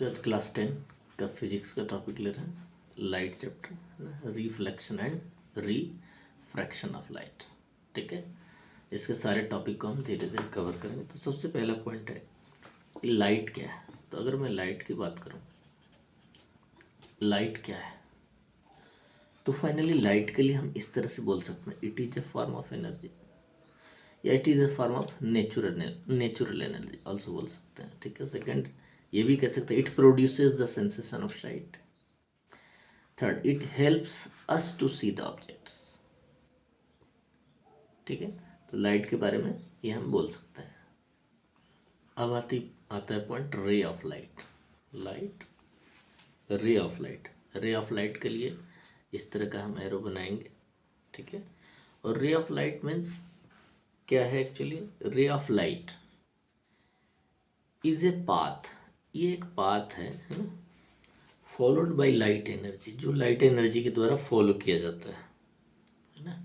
तो आज क्लास 10 का फिजिक्स का टॉपिक ले रहे हैं, लाइट चैप्टर है ना, reflection and refraction of light. ठीक है, इसके सारे टॉपिक को हम धीरे धीरे कवर करेंगे। तो सबसे पहला पॉइंट है कि लाइट क्या है। तो अगर मैं लाइट की बात करूं, लाइट क्या है, तो फाइनली लाइट के लिए हम इस तरह से बोल सकते हैं, it is a form of energy या it is a form of natural energy also बोल सकते हैं। ठीक है, सेकंड ये भी कह सकते हैं, it produces the sensation of sight. Third, it helps us to see the objects. ठीक है, तो लाइट के बारे में ये हम बोल सकते हैं। अब आता है point ray of light. Ray of light, ray of light के लिए इस तरह का हम एरो बनाएंगे। ठीक है, और रे ऑफ लाइट मीन्स क्या है actually? Ray of light is a path, ये एक पाथ है फॉलोड बाय लाइट एनर्जी, जो लाइट एनर्जी के द्वारा फॉलो किया जाता है ना,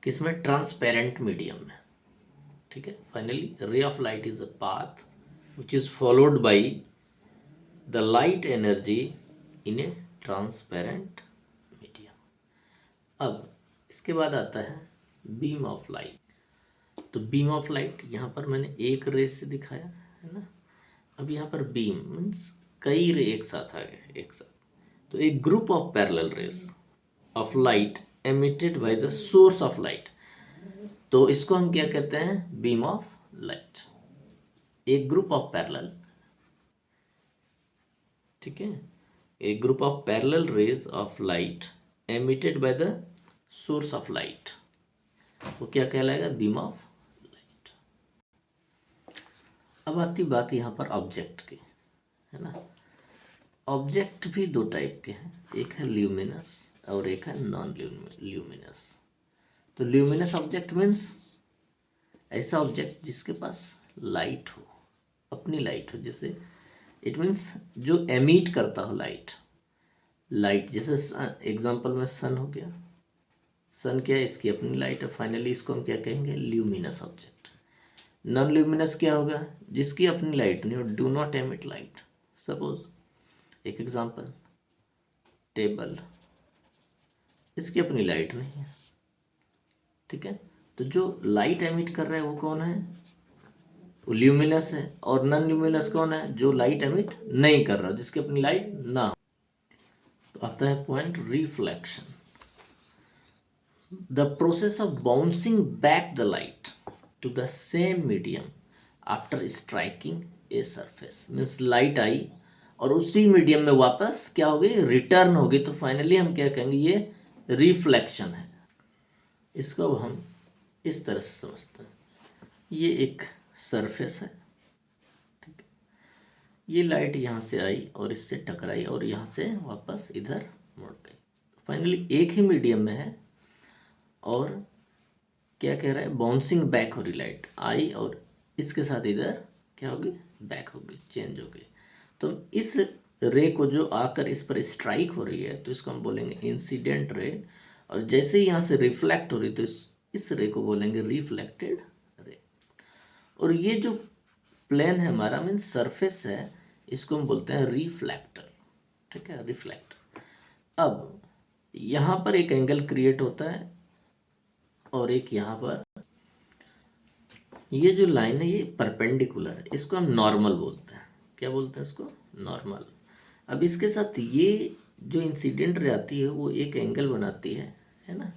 किसमें? ट्रांसपेरेंट मीडियम में। ठीक है, finally ray of light is a path which is followed by the light energy in A transparent medium. अब इसके बाद आता है बीम ऑफ लाइट। तो बीम ऑफ लाइट यहाँ पर मैंने एक रे से दिखाया है ना, अब यहाँ पर बीम मीन्स कई रे एक साथ आ गए एक साथ। तो एक group of parallel rays of light emitted by the source of light, तो इसको हम क्या कहते हैं? Beam of light. एक ग्रुप ऑफ पैरेलल, ठीक है, एक group of parallel rays of light emitted by the source of light, वो क्या कहलाएगा? Beam of light. अब आती बात यहाँ पर ऑब्जेक्ट की, है ना। ऑब्जेक्ट भी दो टाइप के हैं, एक है ल्यूमिनस और एक है नॉन ल्यूमिनस। तो ल्यूमिनस ऑब्जेक्ट मीन्स ऐसा ऑब्जेक्ट जिसके पास लाइट हो, अपनी लाइट हो, जिससे इट मीन्स जो एमिट करता हो लाइट जैसे एग्जांपल में सन हो गया। सन क्या है? इसकी अपनी लाइट है। फाइनली इसको हम क्या कहेंगे? Luminous object. नॉन ल्यूमिनस क्या होगा? जिसकी अपनी लाइट नहीं हो, do not emit light. Suppose एक एग्जांपल, टेबल, इसकी अपनी लाइट नहीं है। ठीक है, तो जो लाइट एमिट कर रहा है वो कौन है? वो ल्यूमिनस है। और नॉन ल्यूमिनस कौन है? जो लाइट एमिट नहीं कर रहा, जिसकी अपनी लाइट ना हो। तो आता है point reflection, the process of bouncing back the light to the same medium after striking a surface. Means light आई और उसी मीडियम में वापस क्या हो गई? रिटर्न हो गई। तो फाइनली हम क्या कहेंगे? ये रिफ्लेक्शन है। इसको अब हम इस तरह से समझते हैं, ये एक सरफेस है, ठीक है, ये लाइट यहाँ से आई और इससे टकराई और यहाँ से वापस इधर मुड़ गई। फाइनली एक ही मीडियम में है और क्या कह रहा है? बाउंसिंग बैक हो रही, लाइट आई और इसके साथ इधर क्या होगी? बैक होगी, चेंज हो गई। तो इस रे को जो आकर इस पर स्ट्राइक हो रही है, तो इसको हम बोलेंगे इंसिडेंट रे, और जैसे ही यहाँ से रिफ्लेक्ट हो रही है तो इस रे को बोलेंगे रिफ्लेक्टेड रे। और ये जो प्लेन है हमारा, मीन सरफेस है, इसको हम बोलते हैं रिफ्लेक्टर। ठीक है, रिफ्लेक्टर। अब यहाँ पर एक एंगल क्रिएट होता है और एक यहाँ पर, ये जो लाइन है ये परपेंडिकुलर है, इसको हम नॉर्मल बोलते हैं। क्या बोलते हैं इसको? नॉर्मल। अब इसके साथ ये जो इंसिडेंट रे आती है वो एक एंगल बनाती है ना,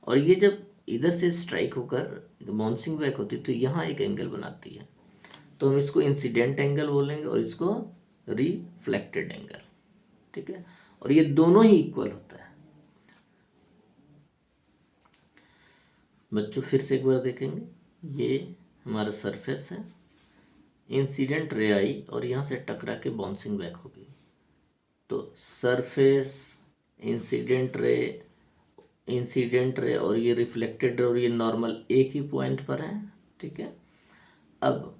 और ये जब इधर से स्ट्राइक होकर बाउंसिंग बैक होती है तो यहाँ एक एंगल बनाती है। तो हम इसको इंसिडेंट एंगल बोलेंगे और इसको रिफ्लेक्टेड एंगल। ठीक है, और ये दोनों ही इक्वल होता है। बच्चों फिर से एक बार देखेंगे, ये हमारा सरफेस है, इंसिडेंट रे आई और यहाँ से टकरा के बाउंसिंग बैक हो गई। तो सरफेस, इंसिडेंट रे और ये रिफ्लेक्टेड रे और ये नॉर्मल एक ही पॉइंट पर है। ठीक है, अब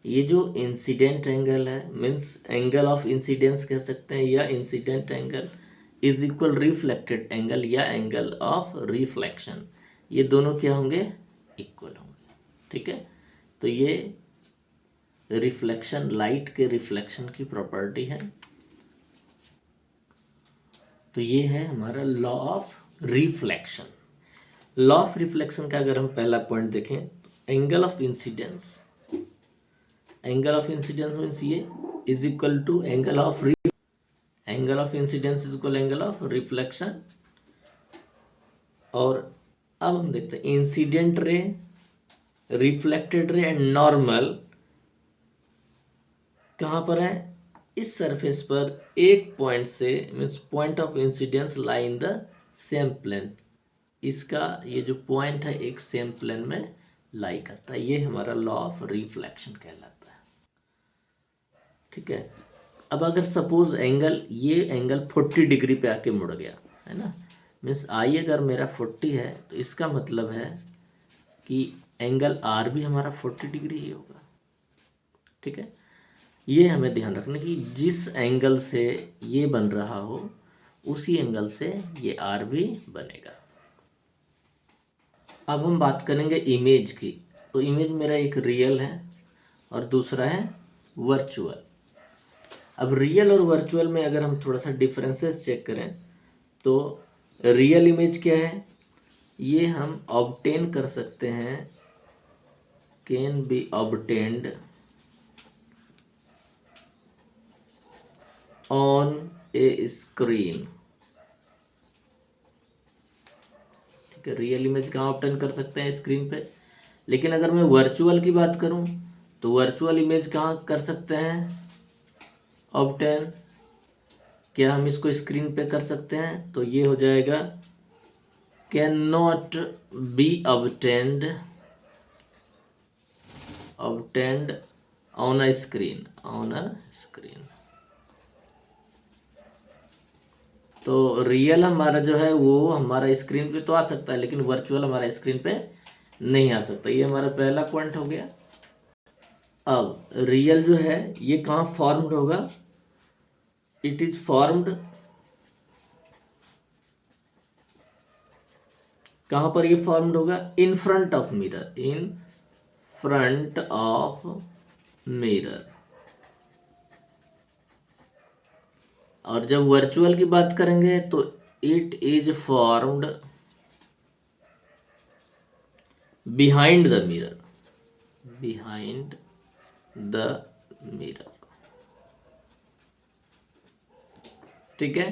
ये जो इंसिडेंट एंगल है, मीन्स एंगल ऑफ इंसिडेंस कह सकते हैं, या incident angle is equal reflected angle या एंगल ऑफ रिफ्लेक्शन, ये दोनों क्या होंगे? इक्वल होंगे। ठीक है, तो ये रिफ्लेक्शन, लाइट के रिफ्लेक्शन की प्रॉपर्टी है। तो ये है हमारा law of reflection. Law of reflection का अगर हम पहला पॉइंट देखें तो angle of incidence, angle of incidence means ये is equal to angle of incidence is equal angle of reflection. और अब हम देखते हैं incident ray, reflected ray and normal कहाँ पर है, इस सरफेस पर एक पॉइंट से means point of incidence lie in the same plane. इसका ये जो पॉइंट है एक सेम प्लेन में लाई करता है, ये हमारा लॉ ऑफ रिफ्लेक्शन कहलाता है। ठीक है, अब अगर सपोज एंगल, ये एंगल 40 डिग्री पे आके मुड़ गया है ना, मीन्स आई अगर मेरा 40 है तो इसका मतलब है कि एंगल आर भी हमारा 40 डिग्री ही होगा। ठीक है, ये हमें ध्यान रखना कि जिस एंगल से ये बन रहा हो उसी एंगल से ये आर भी बनेगा। अब हम बात करेंगे इमेज की। तो इमेज मेरा एक रियल है और दूसरा है वर्चुअल। अब रियल और वर्चुअल में अगर हम थोड़ा सा डिफरेंसेस चेक करें तो रियल इमेज क्या है, ये हम ऑब्टेन कर सकते हैं, can be obtained on A screen. ठीक है, रियल इमेज कहाँ ऑब्टेन कर सकते हैं, स्क्रीन पे। लेकिन अगर मैं वर्चुअल की बात करूं तो वर्चुअल इमेज कहाँ कर सकते हैं ऑब्टेन, क्या हम इसको स्क्रीन पे कर सकते हैं, तो ये हो जाएगा can not be obtained on a screen, तो रियल हमारा जो है वो हमारा स्क्रीन पे तो आ सकता है लेकिन वर्चुअल हमारा स्क्रीन पे नहीं आ सकता। ये हमारा पहला पॉइंट हो गया। अब रियल जो है ये कहाँ फॉर्म्ड होगा, इट इज फॉर्म्ड, कहाँ पर ये फॉर्म्ड होगा, in front of mirror, in front of mirror. और जब वर्चुअल की बात करेंगे तो it is formed behind the mirror, behind the mirror. ठीक है,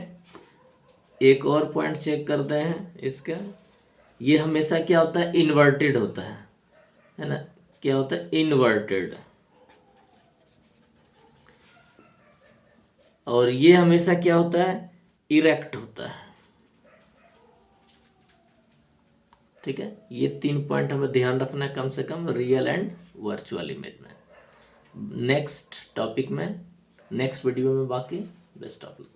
एक और पॉइंट चेक करते हैं इसका। ये हमेशा क्या होता है, इन्वर्टेड होता है ना, क्या होता है, इन्वर्टेड। और ये हमेशा क्या होता है, इरेक्ट होता है। ठीक है, ये 3 पॉइंट हमें ध्यान रखना है कम से कम रियल एंड वर्चुअल इमेज में। नेक्स्ट टॉपिक में, नेक्स्ट वीडियो में बाकी। Best of luck.